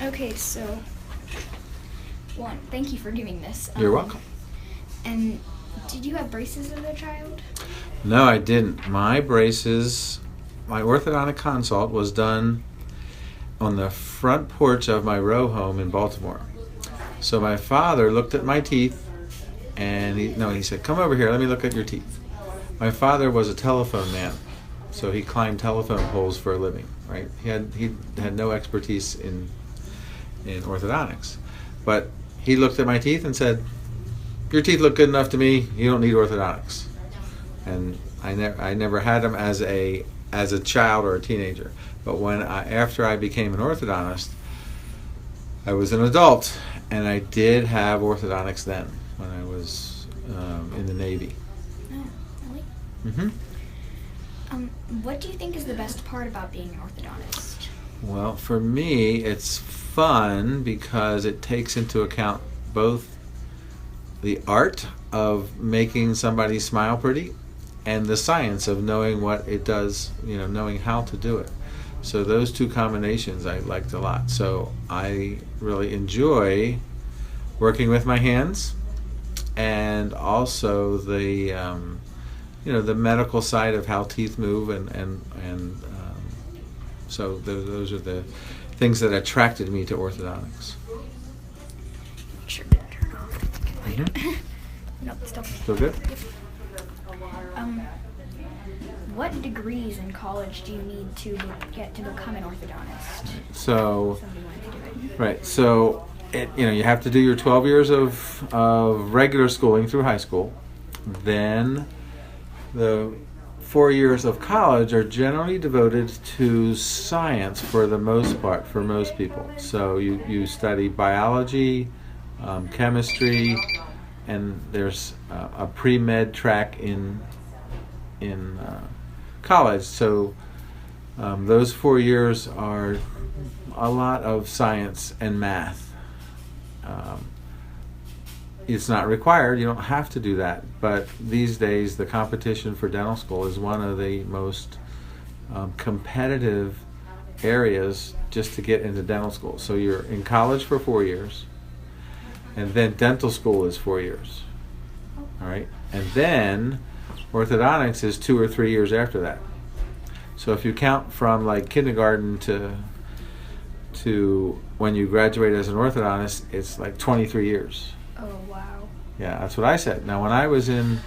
Okay, so, one, thank you for doing this. You're welcome. And did you have braces as a child? No, I didn't. My orthodontic consult was done on the front porch of my row home in Baltimore. So my father looked at my teeth, and he said, "Come over here, let me look at your teeth." My father was a telephone man, so he climbed telephone poles for a living, right? He had no expertise in orthodontics. But he looked at my teeth and said, "Your teeth look good enough to me, you don't need orthodontics." And I never had them as a child or a teenager. But after I became an orthodontist, I was an adult, and I did have orthodontics then when I was in the Navy. Oh, really? Mm-hmm. What do you think is the best part about being an orthodontist? Well, for me, it's fun because it takes into account both the art of making somebody smile pretty and the science of knowing what it does, knowing how to do it. So those two combinations I liked a lot. So I really enjoy working with my hands, and also the the medical side of how teeth move, and so those are the things that attracted me to orthodontics. Make sure to turn off. Mm-hmm. Nope, Still good? Yep. What degrees in college do you need to get to become an orthodontist? So, Somebody wanted to do it. right. So, you have to do your 12 years of regular schooling through high school. Then, the 4 years of college are generally devoted to science for the most part, for most people. So, you study biology, chemistry, and there's a pre-med track in college. So those 4 years are a lot of science and math. It's not required, you don't have to do that, but these days the competition for dental school is one of the most competitive areas just to get into dental school. So you're in college for 4 years, and then dental school is 4 years. All right, and then orthodontics is 2 or 3 years after that. So if you count from like kindergarten to when you graduate as an orthodontist, it's like 23 years. Oh, wow. Yeah, that's what I said. Now when I was in,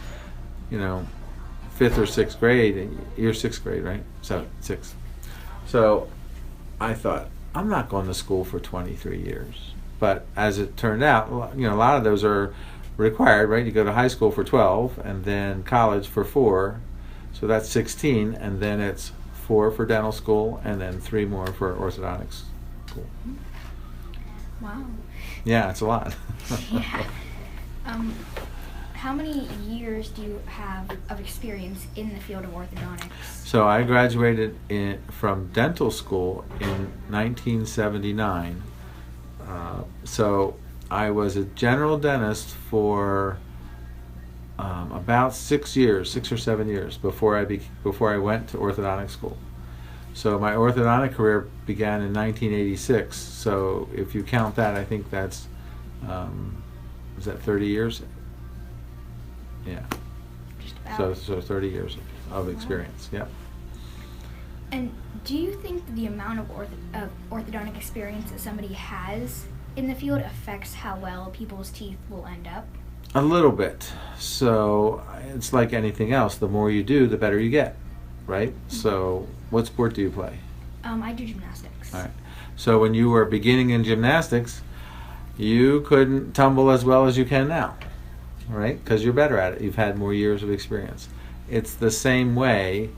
5th or 6th grade, you're 6th grade, right? So 6th. So I thought, I'm not going to school for 23 years. But as it turned out, a lot of those are required, right? You go to high school for 12, and then college for 4, so that's 16, and then it's 4 for dental school, and then 3 more for orthodontics school. Wow. Yeah, it's a lot. Yeah. How many years do you have of experience in the field of orthodontics? So I graduated from dental school in 1979. So I was a general dentist for about 6 or 7 years before I went to orthodontic school. So my orthodontic career began in 1986. So if you count that, I think that's is that 30 years? Yeah. Just about. So 30 years of experience. Yep. And do you think the amount of orthodontic experience that somebody has in the field affects how well people's teeth will end up? A little bit. So it's like anything else. The more you do, the better you get, right? Mm-hmm. So what sport do you play? I do gymnastics. All right. So when you were beginning in gymnastics, you couldn't tumble as well as you can now, right? Because you're better at it. You've had more years of experience. It's the same way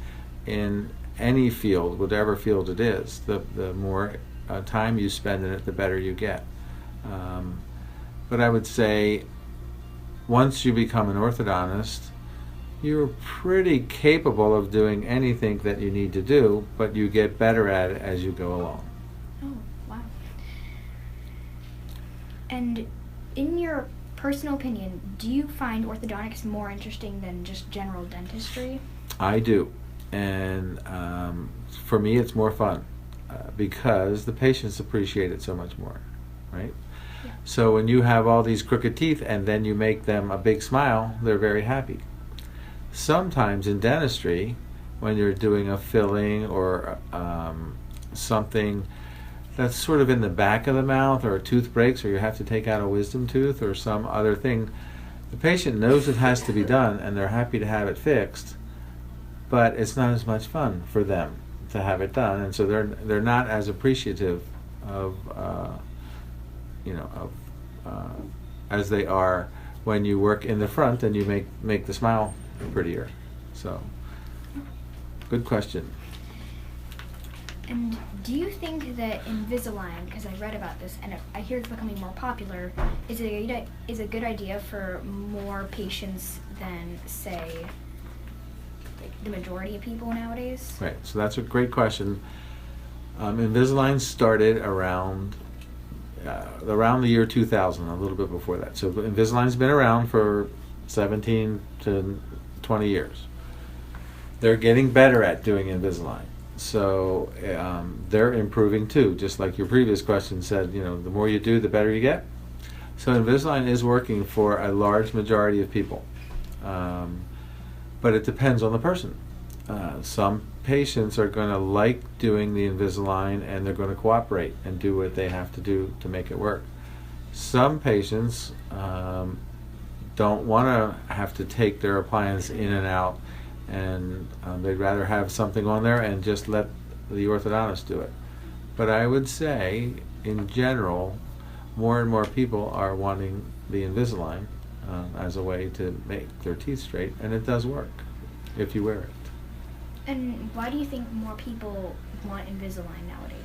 in any field, whatever field it is. The more time you spend in it, the better you get. But I would say once you become an orthodontist, you're pretty capable of doing anything that you need to do, but you get better at it as you go along. Oh, wow. And in your personal opinion, do you find orthodontics more interesting than just general dentistry? I do. And for me, it's more fun. because the patients appreciate it so much more, right? Yeah. So when you have all these crooked teeth and then you make them a big smile, they're very happy. Sometimes in dentistry, when you're doing a filling or something that's sort of in the back of the mouth, or a tooth breaks, or you have to take out a wisdom tooth or some other thing, the patient knows it has to be done and they're happy to have it fixed, but it's not as much fun for them to have it done, and so they're not as appreciative of as they are when you work in the front and you make the smile prettier. So, good question. And do you think that Invisalign, because I read about this and I hear it's becoming more popular, is a good idea for more patients than, say, like the majority of people nowadays? Right, so that's a great question. Invisalign started around the year 2000, a little bit before that. So Invisalign's been around for 17 to 20 years. They're getting better at doing Invisalign. So they're improving too, just like your previous question said, the more you do, the better you get. So Invisalign is working for a large majority of people. But it depends on the person. Some patients are going to like doing the Invisalign and they're going to cooperate and do what they have to do to make it work. Some patients don't want to have to take their appliance in and out, and they'd rather have something on there and just let the orthodontist do it. But I would say, in general, more and more people are wanting the Invisalign as a way to make their teeth straight, and it does work if you wear it. And why do you think more people want Invisalign nowadays?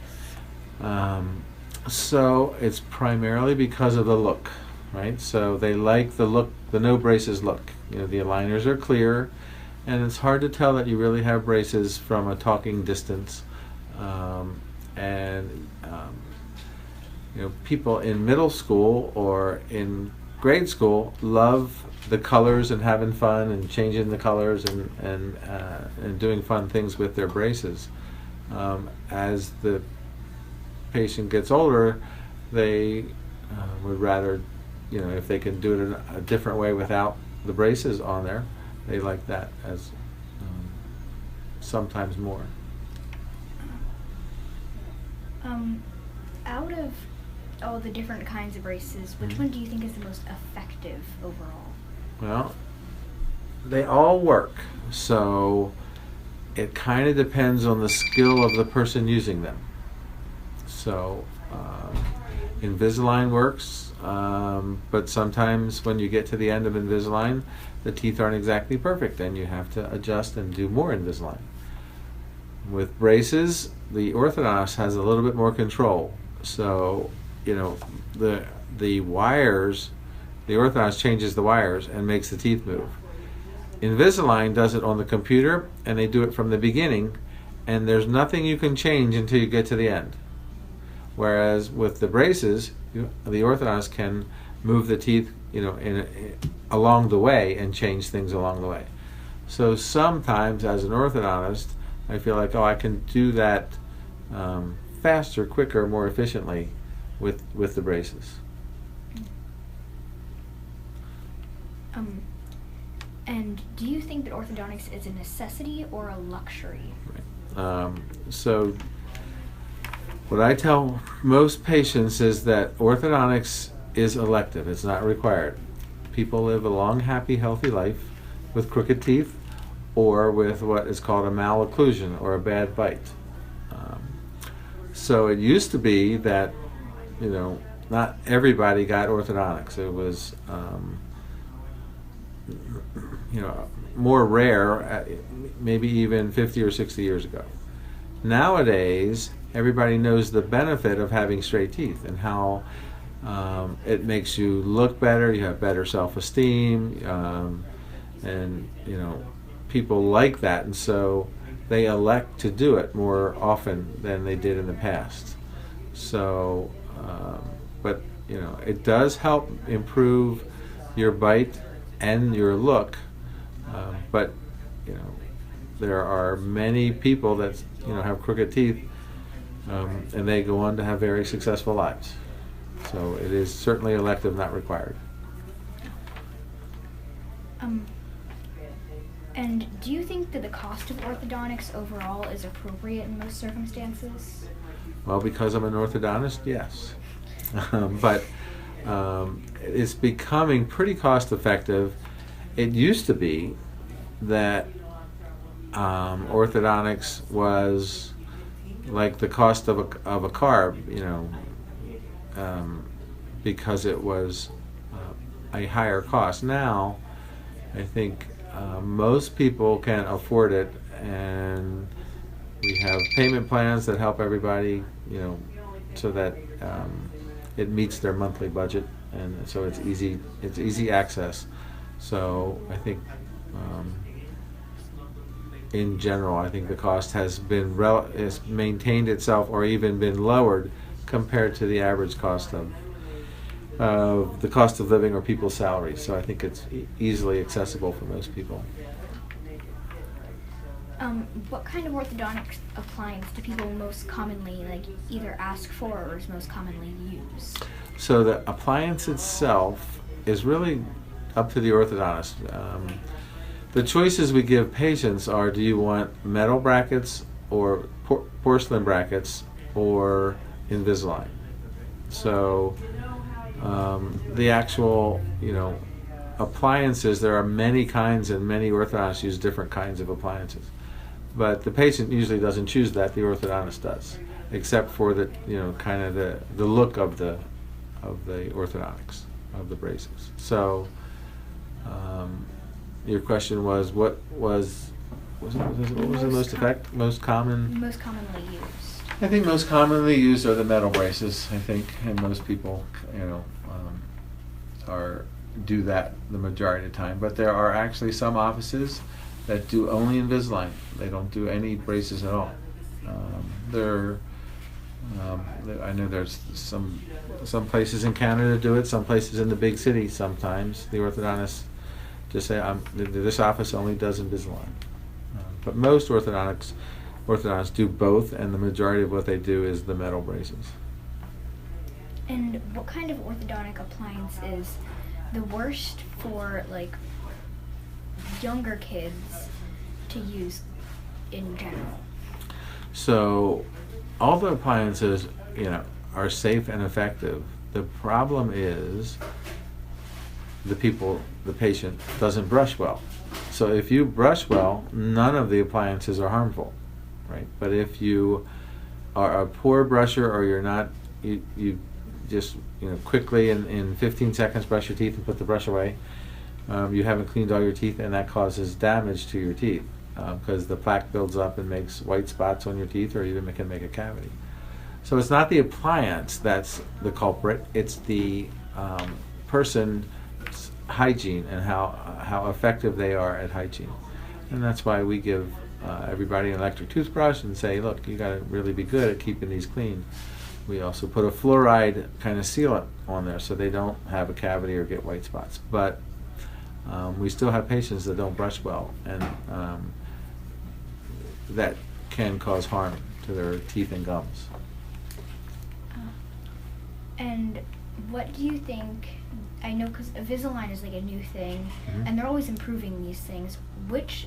So it's primarily because of the look, right? So they like the look, the no braces look. The aligners are clear, and it's hard to tell that you really have braces from a talking distance. People in middle school or in grade school love the colors and having fun and changing the colors and doing fun things with their braces. As the patient gets older, they would rather, if they can do it in a different way without the braces on there, they like that as sometimes more. Out of all the different kinds of braces, which one do you think is the most effective overall? Well, they all work, so it kind of depends on the skill of the person using them. So Invisalign works, but sometimes when you get to the end of Invisalign, the teeth aren't exactly perfect and you have to adjust and do more Invisalign. With braces, the orthodontist has a little bit more control. So, the wires, the orthodontist changes the wires and makes the teeth move. Invisalign does it on the computer, and they do it from the beginning, and there's nothing you can change until you get to the end. Whereas with the braces, the orthodontist can move the teeth, along the way and change things along the way. So sometimes, as an orthodontist, I feel like, I can do that faster, quicker, more efficiently with the braces. And do you think that orthodontics is a necessity or a luxury? Right. So what I tell most patients is that orthodontics is elective. It's not required. People live a long, happy, healthy life with crooked teeth or with what is called a malocclusion or a bad bite. So it used to be that, not everybody got orthodontics. It was, more rare, maybe even 50 or 60 years ago. Nowadays, everybody knows the benefit of having straight teeth and how it makes you look better, you have better self-esteem, and people like that, and so they elect to do it more often than they did in the past. So, but it does help improve your bite and your look, but there are many people that have crooked teeth and they go on to have very successful lives. So it is certainly elective, not required. And do you think that the cost of orthodontics overall is appropriate in most circumstances? Well, because I'm an orthodontist, yes. But it's becoming pretty cost effective. It used to be that orthodontics was like the cost of a car, because it was a higher cost. Now, I think most people can afford it, and we have payment plans that help everybody, so that it meets their monthly budget, and so it's easy access. So I think, in general, I think the cost has been has maintained itself or even been lowered compared to the average cost of the cost of living or people's salaries. So I think it's easily accessible for most people. What kind of orthodontic appliance do people most commonly either ask for or is most commonly used? So the appliance itself is really up to the orthodontist. The choices we give patients are: do you want metal brackets or porcelain brackets or Invisalign? So the actual, appliances, there are many kinds, and many orthodontists use different kinds of appliances. But the patient usually doesn't choose that; the orthodontist does, except for the, kind of the look of the orthodontics, of the braces. So your question was, what was the most common? Most commonly used. I think most commonly used are the metal braces. I think, and most people, do that the majority of the time. But there are actually some offices that do only Invisalign. They don't do any braces at all. I know there's some places in Canada do it. Some places in the big cities. Sometimes the orthodontists just say, "This office only does Invisalign." But most orthodontists do both, and the majority of what they do is the metal braces. And what kind of orthodontic appliance is the worst for younger kids to use in general? So all the appliances, are safe and effective. The problem is the patient doesn't brush well. So if you brush well, none of the appliances are harmful, right? But if you are a poor brusher, or you're not, you just quickly in 15 seconds brush your teeth and put the brush away, you haven't cleaned all your teeth, and that causes damage to your teeth, because the plaque builds up and makes white spots on your teeth, or even can make a cavity. So it's not the appliance that's the culprit, it's the person's hygiene and how effective they are at hygiene. And that's why we give everybody an electric toothbrush and say, look, you got to really be good at keeping these clean. We also put a fluoride kind of sealant on there so they don't have a cavity or get white spots. But we still have patients that don't brush well, and that can cause harm to their teeth and gums. And what do you think, I know because Invisalign is a new thing, Mm-hmm. and they're always improving these things. Which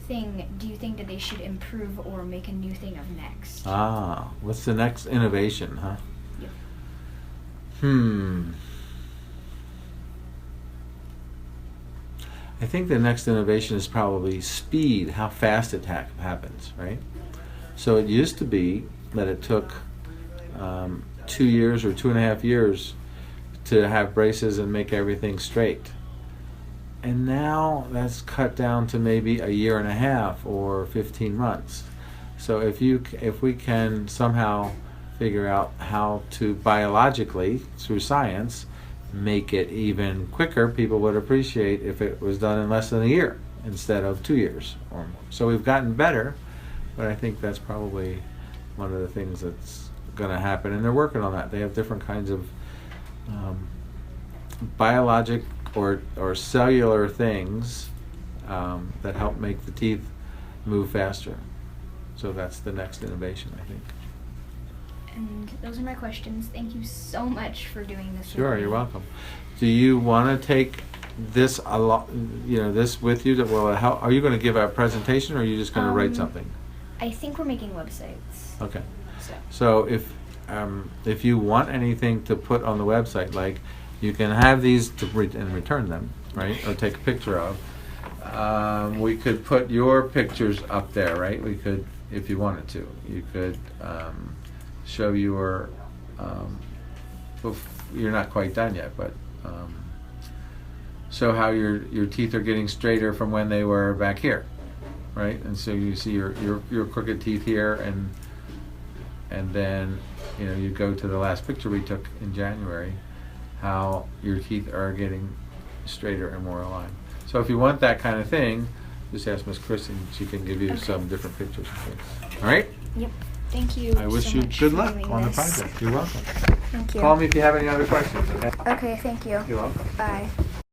thing do you think that they should improve or make a new thing of next? What's the next innovation, huh? Yep. I think the next innovation is probably speed, how fast it happens, right? So it used to be that it took 2 years or 2.5 years to have braces and make everything straight. And now that's cut down to maybe 1.5 years or 15 months. So if we can somehow figure out how to biologically, through science, make it even quicker, people would appreciate if it was done in less than 1 year instead of 2 years or more. So we've gotten better, but I think that's probably one of the things that's going to happen, and they're working on that. They have different kinds of biologic or cellular things that help make the teeth move faster. So that's the next innovation, I think. And those are my questions. Thank you so much for doing this. Sure, with me. you're welcome. Do you want to take this this with you? That will help. Are you going to give a presentation, or are you just going to write something? I think we're making websites. Okay. So if you want anything to put on the website, like you can have these and return them, right, or take a picture of. We could put your pictures up there, right? We could, if you wanted to. You could show your. You're not quite done yet, but show how your teeth are getting straighter from when they were back here, right? And so you see your crooked teeth here, and then you go to the last picture we took in January, how your teeth are getting straighter and more aligned. So if you want that kind of thing, just ask Miss Chris and she can give you some different pictures and things. All right? Yep. Thank you. I wish so you much good for luck doing on the this. project. You're welcome. Thank you. Call me if you have any other questions. Okay? Okay, thank you. You're welcome. Bye.